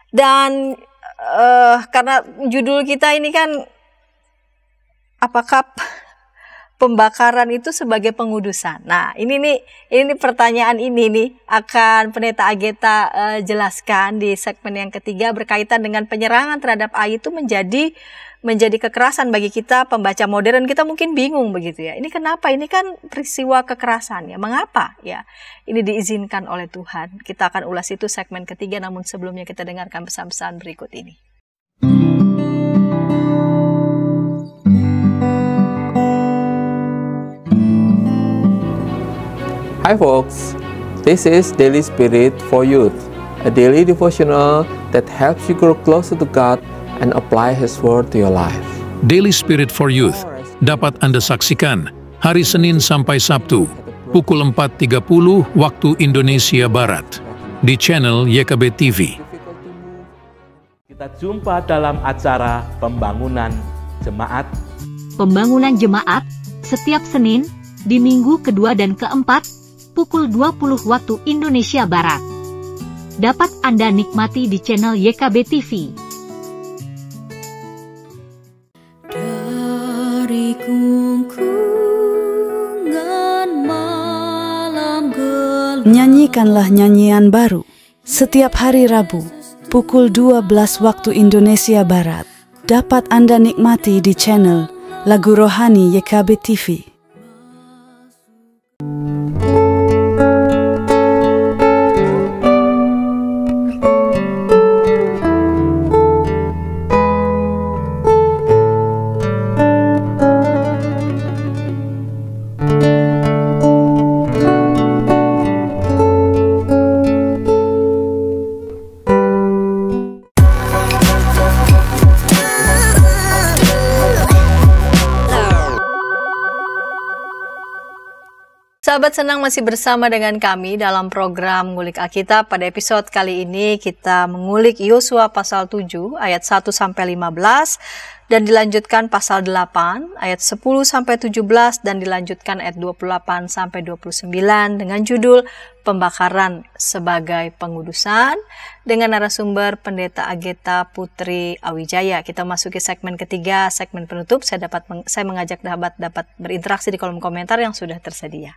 Dan karena judul kita ini kan apakah pembakaran itu sebagai pengudusan? Nah, ini nih pertanyaan ini nih akan Pendeta Ageta jelaskan di segmen yang ketiga berkaitan dengan penyerangan terhadap AI itu menjadi kekerasan bagi kita pembaca modern. Kita mungkin bingung begitu ya. Ini kenapa? Ini kan peristiwa kekerasan ya. Mengapa ya? Ini diizinkan oleh Tuhan. Kita akan ulas itu segmen ketiga, namun sebelumnya kita dengarkan pesan-pesan berikut ini. Hi folks, this is Daily Spirit for Youth, a daily devotional that helps you grow closer to God and apply His Word to your life. Daily Spirit for Youth dapat Anda saksikan hari Senin sampai Sabtu, pukul 4.30 waktu Indonesia Barat, di channel YKB TV. Kita jumpa dalam acara Pembangunan Jemaat. Pembangunan Jemaat setiap Senin di minggu kedua dan keempat pukul 20 waktu Indonesia Barat. Dapat Anda nikmati di channel YKB TV. Dari kungkungan malam gelap. Nyanyikanlah nyanyian baru setiap hari Rabu pukul 12 waktu Indonesia Barat. Dapat Anda nikmati di channel Lagu Rohani YKB TV. Sahabat Senang masih bersama dengan kami dalam program Ngulik Alkitab. Pada episode kali ini kita mengulik Yosua pasal 7 ayat 1 sampai 15 dan dilanjutkan pasal 8 ayat 10 sampai 17 dan dilanjutkan ayat 28 sampai 29 dengan judul Pembakaran sebagai Pengudusan dengan narasumber Pendeta Ageta Putri Awijaya. Kita masuki segmen ketiga, segmen penutup. Saya mengajak sahabat dapat berinteraksi di kolom komentar yang sudah tersedia.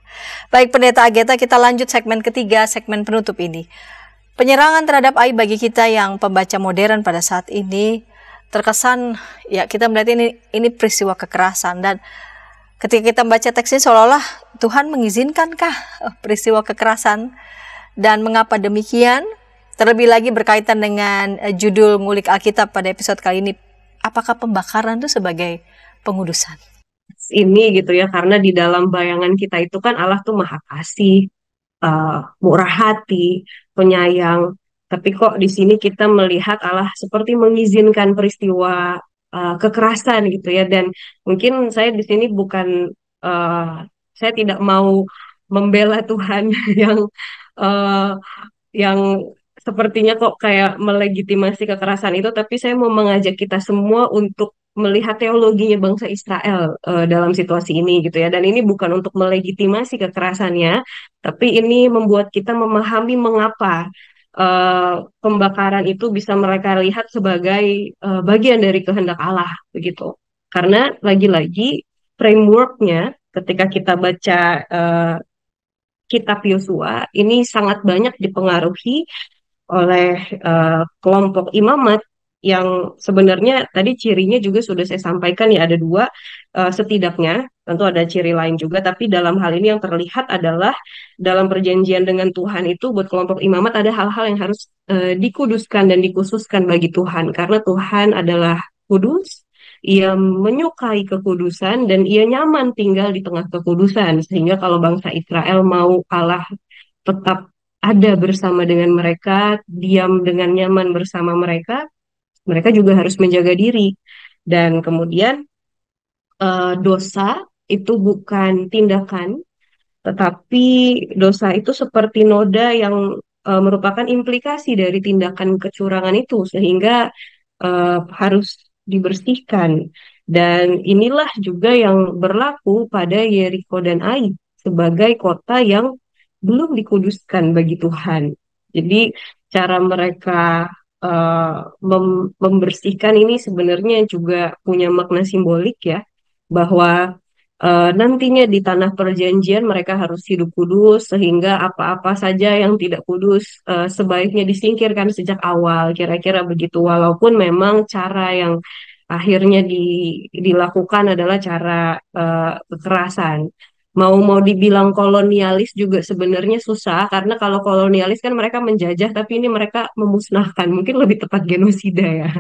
Baik Pendeta Ageta, kita lanjut segmen ketiga, segmen penutup ini. Penyerangan terhadap AI bagi kita yang pembaca modern pada saat ini terkesan ya kita melihat ini peristiwa kekerasan, dan ketika kita membaca teks ini seolah-olah Tuhan mengizinkankah peristiwa kekerasan, dan mengapa demikian? Terlebih lagi berkaitan dengan judul Ngulik Alkitab pada episode kali ini, apakah pembakaran itu sebagai pengudusan? Ini gitu ya, karena di dalam bayangan kita itu kan Allah tuh maha kasih, murah hati, penyayang. Tapi kok di sini kita melihat Allah seperti mengizinkan peristiwa kekerasan gitu ya. Dan mungkin saya di sini bukan, saya tidak mau membela Tuhan yang sepertinya kok kayak melegitimasi kekerasan itu, tapi saya mau mengajak kita semua untuk melihat teologinya bangsa Israel dalam situasi ini gitu ya. Dan ini bukan untuk melegitimasi kekerasannya, tapi ini membuat kita memahami mengapa pembakaran itu bisa mereka lihat sebagai bagian dari kehendak Allah begitu. Karena lagi-lagi frameworknya ketika kita baca kitab Yosua ini sangat banyak dipengaruhi oleh kelompok imamat yang sebenarnya tadi cirinya juga sudah saya sampaikan ya, ada dua setidaknya, tentu ada ciri lain juga, tapi dalam hal ini yang terlihat adalah dalam perjanjian dengan Tuhan itu buat kelompok imamat ada hal-hal yang harus dikuduskan dan dikhususkan bagi Tuhan, karena Tuhan adalah kudus, ia menyukai kekudusan dan ia nyaman tinggal di tengah kekudusan, sehingga kalau bangsa Israel mau Allah tetap ada bersama dengan mereka, diam dengan nyaman bersama mereka, mereka juga harus menjaga diri. Dan kemudian dosa itu bukan tindakan, tetapi dosa itu seperti noda yang merupakan implikasi dari tindakan kecurangan itu, sehingga harus dibersihkan. Dan inilah juga yang berlaku pada Yeriko dan Ai sebagai kota yang belum dikuduskan bagi Tuhan. Jadi cara mereka membersihkan ini sebenarnya juga punya makna simbolik ya, bahwa nantinya di tanah perjanjian mereka harus hidup kudus sehingga apa-apa saja yang tidak kudus sebaiknya disingkirkan sejak awal, kira-kira begitu. Walaupun memang cara yang akhirnya dilakukan adalah cara kekerasan. Mau dibilang kolonialis juga sebenarnya susah karena kalau kolonialis kan mereka menjajah, tapi ini mereka memusnahkan, mungkin lebih tepat genosida ya.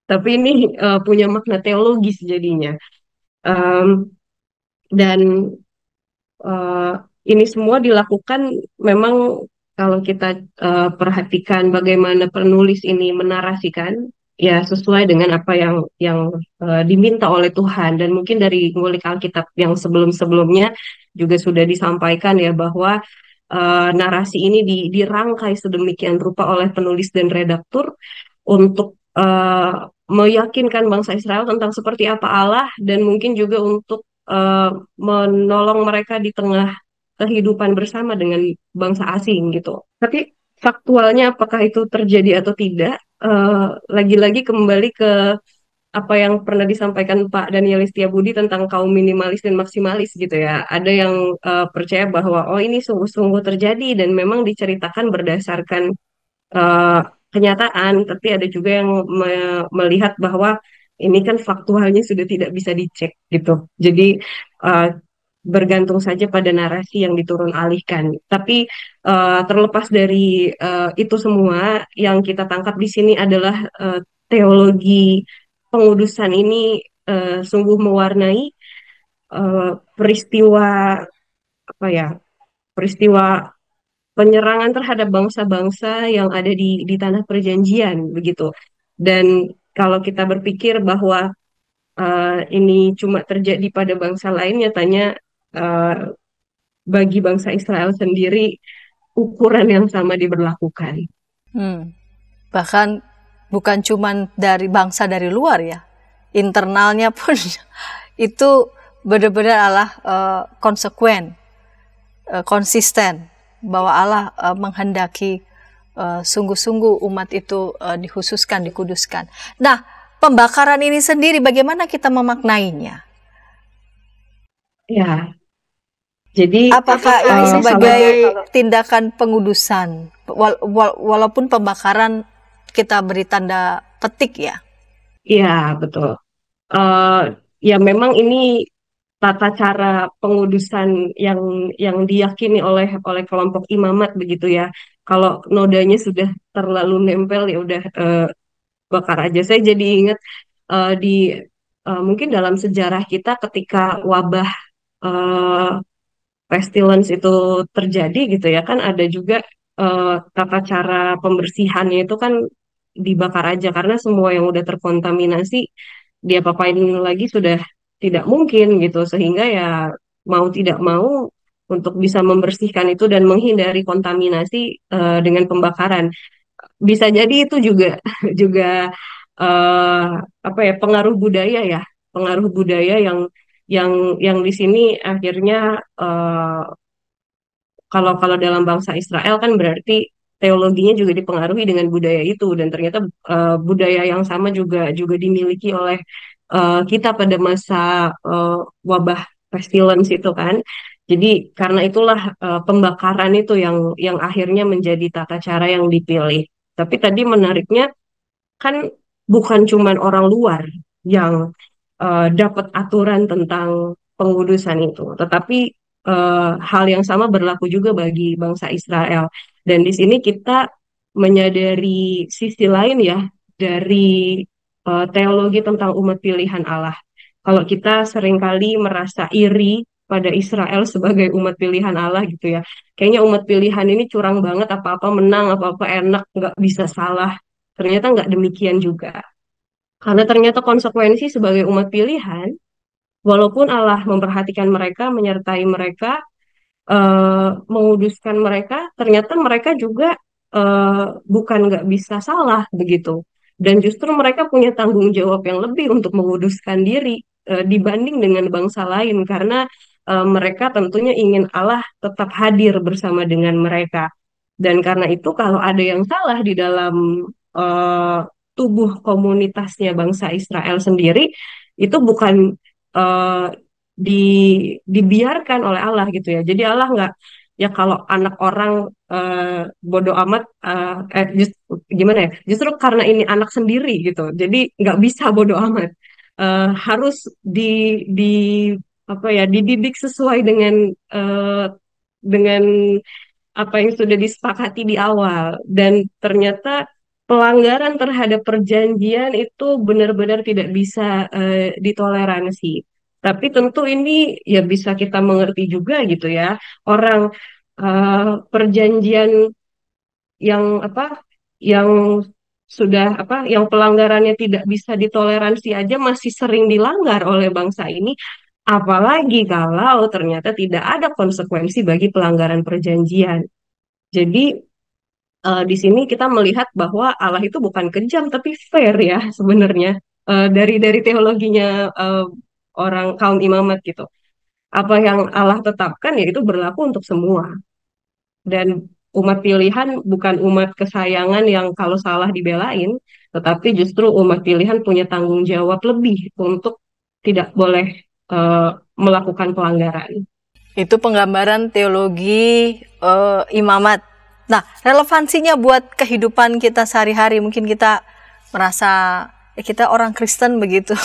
Tapi ini punya makna teologis jadinya. Em, dan eh, ini semua dilakukan memang kalau kita perhatikan bagaimana penulis ini menarasikan ya sesuai dengan apa yang diminta oleh Tuhan, dan mungkin dari ngulik Alkitab yang sebelum-sebelumnya juga sudah disampaikan ya bahwa narasi ini dirangkai sedemikian rupa oleh penulis dan redaktur untuk meyakinkan bangsa Israel tentang seperti apa Allah, dan mungkin juga untuk menolong mereka di tengah kehidupan bersama dengan bangsa asing gitu. Tapi faktualnya apakah itu terjadi atau tidak, lagi-lagi kembali ke apa yang pernah disampaikan Pak Daniel Setiabudi tentang kaum minimalis dan maksimalis gitu ya. Ada yang percaya bahwa oh ini sungguh-sungguh terjadi dan memang diceritakan berdasarkan eh, kenyataan, tapi ada juga yang melihat bahwa ini kan faktualnya sudah tidak bisa dicek gitu. Jadi eh, bergantung saja pada narasi yang diturun alihkan. Tapi terlepas dari itu semua, yang kita tangkap di sini adalah teologi pengudusan ini sungguh mewarnai peristiwa apa ya, peristiwa penyerangan terhadap bangsa-bangsa yang ada di tanah perjanjian begitu. Dan kalau kita berpikir bahwa ini cuma terjadi pada bangsa lain, nyatanya uh, bagi bangsa Israel sendiri ukuran yang sama diberlakukan. Bahkan bukan cuma dari bangsa dari luar ya, internalnya pun itu benar-benar Allah konsekuen, konsisten bahwa Allah menghendaki sungguh-sungguh umat itu dikhususkan, dikuduskan. Nah, pembakaran ini sendiri bagaimana kita memaknainya? Ya, jadi apakah ini sebagai tindakan pengudusan, walaupun pembakaran kita beri tanda petik ya? Iya, betul. Ya memang ini tata cara pengudusan yang diyakini oleh kelompok imamat begitu ya. Kalau nodanya sudah terlalu nempel ya udah bakar aja. Saya jadi ingat di mungkin dalam sejarah kita ketika wabah pestilence itu terjadi gitu ya, kan ada juga tata cara pembersihannya itu kan dibakar aja karena semua yang udah terkontaminasi diapa-apain lagi sudah tidak mungkin gitu, sehingga ya mau tidak mau untuk bisa membersihkan itu dan menghindari kontaminasi dengan pembakaran. Bisa jadi itu juga juga eh, apa ya, pengaruh budaya ya, pengaruh budaya yang yang di sini akhirnya kalau kalau dalam bangsa Israel kan berarti teologinya juga dipengaruhi dengan budaya itu, dan ternyata budaya yang sama juga juga dimiliki oleh kita pada masa wabah pestilence itu kan. Jadi karena itulah pembakaran itu yang akhirnya menjadi tata cara yang dipilih. Tapi tadi menariknya kan bukan cuman orang luar yang dapat aturan tentang pengudusan itu, tetapi hal yang sama berlaku juga bagi bangsa Israel. Dan di sini kita menyadari sisi lain ya dari teologi tentang umat pilihan Allah. Kalau kita seringkali merasa iri pada Israel sebagai umat pilihan Allah gitu ya, kayaknya umat pilihan ini curang banget, apa-apa menang, apa-apa enak, nggak bisa salah. Ternyata nggak demikian juga. Karena ternyata konsekuensi sebagai umat pilihan, walaupun Allah memperhatikan mereka, menyertai mereka, menguduskan mereka, ternyata mereka juga bukan nggak bisa salah begitu. Dan justru mereka punya tanggung jawab yang lebih untuk menguduskan diri dibanding dengan bangsa lain, karena mereka tentunya ingin Allah tetap hadir bersama dengan mereka. Dan karena itu kalau ada yang salah di dalam eh, tubuh komunitasnya bangsa Israel sendiri, itu bukan eh, dibiarkan oleh Allah gitu ya. Jadi Allah nggak, ya kalau anak orang bodoh amat, gimana ya? Justru karena ini anak sendiri gitu, jadi nggak bisa bodoh amat. Harus di apa ya, dididik sesuai dengan apa yang sudah disepakati di awal. Dan ternyata pelanggaran terhadap perjanjian itu benar-benar tidak bisa ditoleransi. Tapi tentu ini ya bisa kita mengerti juga gitu ya. Orang perjanjian yang apa, yang sudah apa, yang pelanggarannya tidak bisa ditoleransi aja masih sering dilanggar oleh bangsa ini. Apalagi kalau ternyata tidak ada konsekuensi bagi pelanggaran perjanjian. Jadi di sini kita melihat bahwa Allah itu bukan kejam tapi fair ya sebenarnya. Dari teologinya orang kaum imamat gitu. Apa yang Allah tetapkan ya itu berlaku untuk semua. Dan umat pilihan bukan umat kesayangan yang kalau salah dibelain, tetapi justru umat pilihan punya tanggung jawab lebih untuk tidak boleh melakukan pelanggaran. Itu penggambaran teologi imamat. Nah, relevansinya buat kehidupan kita sehari-hari, mungkin kita merasa kita orang Kristen begitu.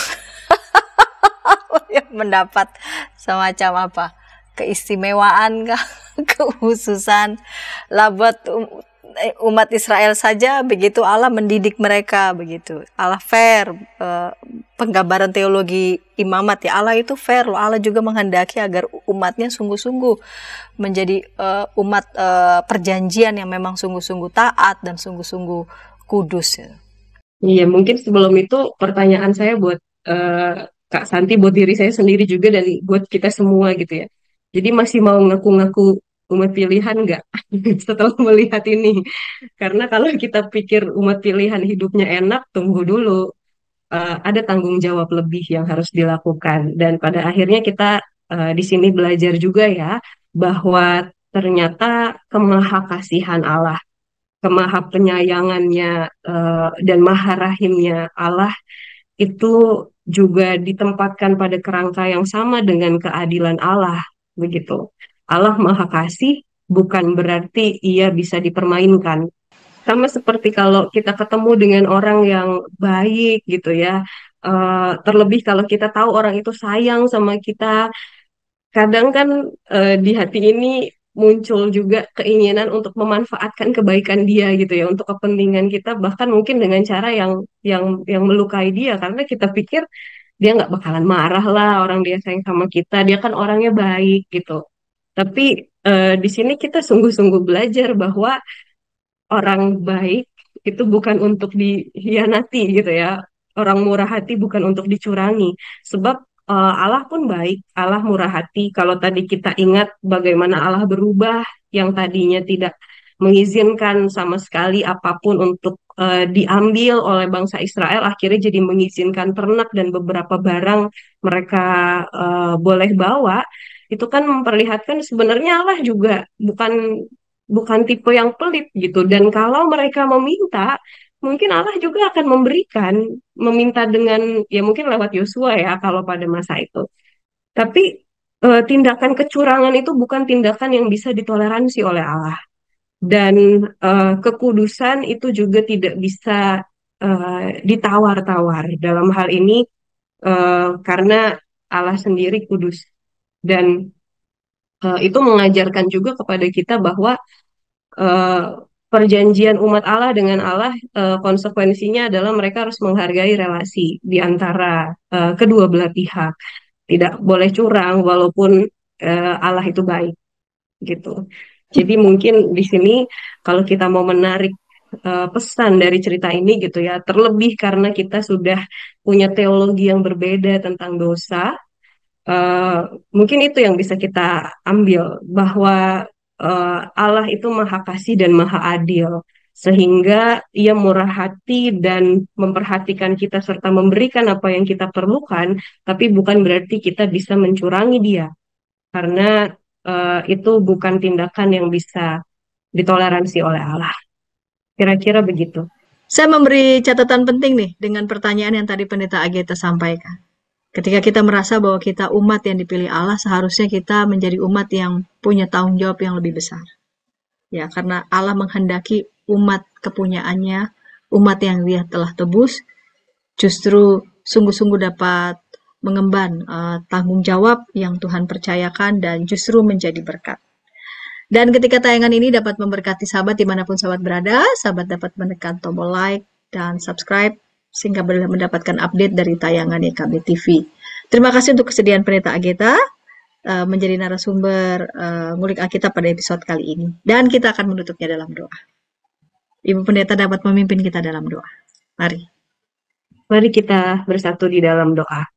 Yang mendapat semacam apa? Keistimewaan kah? Kekhususan lah buat umat Israel saja begitu Allah mendidik mereka begitu. Allah fair, penggambaran teologi imamat ya, Allah itu fair loh. Allah juga menghendaki agar umatnya sungguh-sungguh menjadi umat perjanjian yang memang sungguh-sungguh taat dan sungguh-sungguh kudus ya. Iya, mungkin sebelum itu pertanyaan saya buat Kak Santi, buat diri saya sendiri juga dan buat kita semua gitu ya. Jadi masih mau ngaku-ngaku umat pilihan nggak setelah melihat ini? Karena kalau kita pikir umat pilihan hidupnya enak, tunggu dulu. Ada tanggung jawab lebih yang harus dilakukan. Dan pada akhirnya kita di sini belajar juga ya, bahwa ternyata kemahakasihan Allah, kemahapenyayangannya dan maharahimnya Allah itu juga ditempatkan pada kerangka yang sama dengan keadilan Allah, begitu. Allah Maha Kasih bukan berarti ia bisa dipermainkan. Sama seperti kalau kita ketemu dengan orang yang baik gitu ya, terlebih kalau kita tahu orang itu sayang sama kita, kadang kan di hati ini muncul juga keinginan untuk memanfaatkan kebaikan dia gitu ya, untuk kepentingan kita, bahkan mungkin dengan cara yang melukai dia, karena kita pikir dia nggak bakalan marah lah, orang dia sayang sama kita, dia kan orangnya baik gitu. Tapi di sini kita sungguh-sungguh belajar bahwa orang baik itu bukan untuk dikhianati gitu ya. Orang murah hati bukan untuk dicurangi. Sebab Allah pun baik, Allah murah hati. Kalau tadi kita ingat bagaimana Allah berubah, yang tadinya tidak mengizinkan sama sekali apapun untuk diambil oleh bangsa Israel, akhirnya jadi mengizinkan ternak dan beberapa barang mereka boleh bawa. Itu kan memperlihatkan sebenarnya Allah juga bukan bukan tipe yang pelit gitu. Dan kalau mereka meminta, mungkin Allah juga akan memberikan, meminta dengan ya mungkin lewat Yosua ya kalau pada masa itu. Tapi tindakan kecurangan itu bukan tindakan yang bisa ditoleransi oleh Allah. Dan kekudusan itu juga tidak bisa ditawar-tawar dalam hal ini, karena Allah sendiri kudus. Dan itu mengajarkan juga kepada kita bahwa perjanjian umat Allah dengan Allah, konsekuensinya adalah mereka harus menghargai relasi di antara kedua belah pihak. Tidak boleh curang walaupun Allah itu baik gitu. Jadi mungkin di sini kalau kita mau menarik pesan dari cerita ini gitu ya, terlebih karena kita sudah punya teologi yang berbeda tentang dosa, mungkin itu yang bisa kita ambil, bahwa Allah itu Maha Kasih dan Maha Adil, sehingga Ia murah hati dan memperhatikan kita serta memberikan apa yang kita perlukan, tapi bukan berarti kita bisa mencurangi Dia, karena itu bukan tindakan yang bisa ditoleransi oleh Allah. Kira-kira begitu. Saya memberi catatan penting nih dengan pertanyaan yang tadi Pendeta Ageta sampaikan. Ketika kita merasa bahwa kita umat yang dipilih Allah, seharusnya kita menjadi umat yang punya tanggung jawab yang lebih besar. Ya, karena Allah menghendaki umat kepunyaannya, umat yang Dia telah tebus, justru sungguh-sungguh dapat mengemban tanggung jawab yang Tuhan percayakan dan justru menjadi berkat. Dan ketika tayangan ini dapat memberkati sahabat dimanapun sahabat berada, sahabat dapat menekan tombol like dan subscribe sehingga boleh mendapatkan update dari tayangan YKB TV. Terima kasih untuk kesediaan Pendeta Ageta menjadi narasumber ngulik Alkitab pada episode kali ini. Dan kita akan menutupnya dalam doa. Ibu Pendeta dapat memimpin kita dalam doa. Mari. Mari kita bersatu di dalam doa.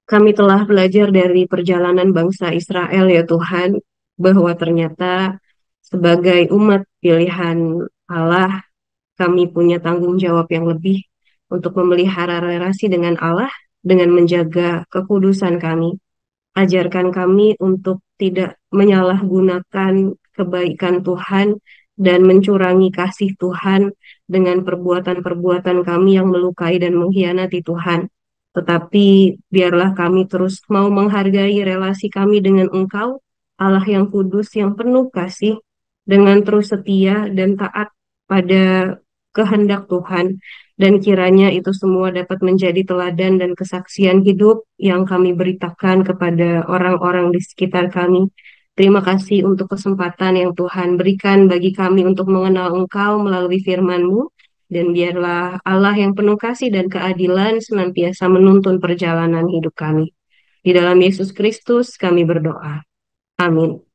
Kami telah belajar dari perjalanan bangsa Israel ya Tuhan, bahwa ternyata sebagai umat pilihan Allah, kami punya tanggung jawab yang lebih untuk memelihara relasi dengan Allah, dengan menjaga kekudusan kami. Ajarkan kami untuk tidak menyalahgunakan kebaikan Tuhan dan mencurangi kasih Tuhan dengan perbuatan-perbuatan kami yang melukai dan mengkhianati Tuhan. Tetapi biarlah kami terus mau menghargai relasi kami dengan Engkau, Allah yang kudus, yang penuh kasih, dengan terus setia dan taat pada kehendak Tuhan. Dan kiranya itu semua dapat menjadi teladan dan kesaksian hidup yang kami beritakan kepada orang-orang di sekitar kami. Terima kasih untuk kesempatan yang Tuhan berikan bagi kami untuk mengenal Engkau melalui firman-Mu. Dan biarlah Allah yang penuh kasih dan keadilan senantiasa menuntun perjalanan hidup kami. Di dalam Yesus Kristus kami berdoa. Amin.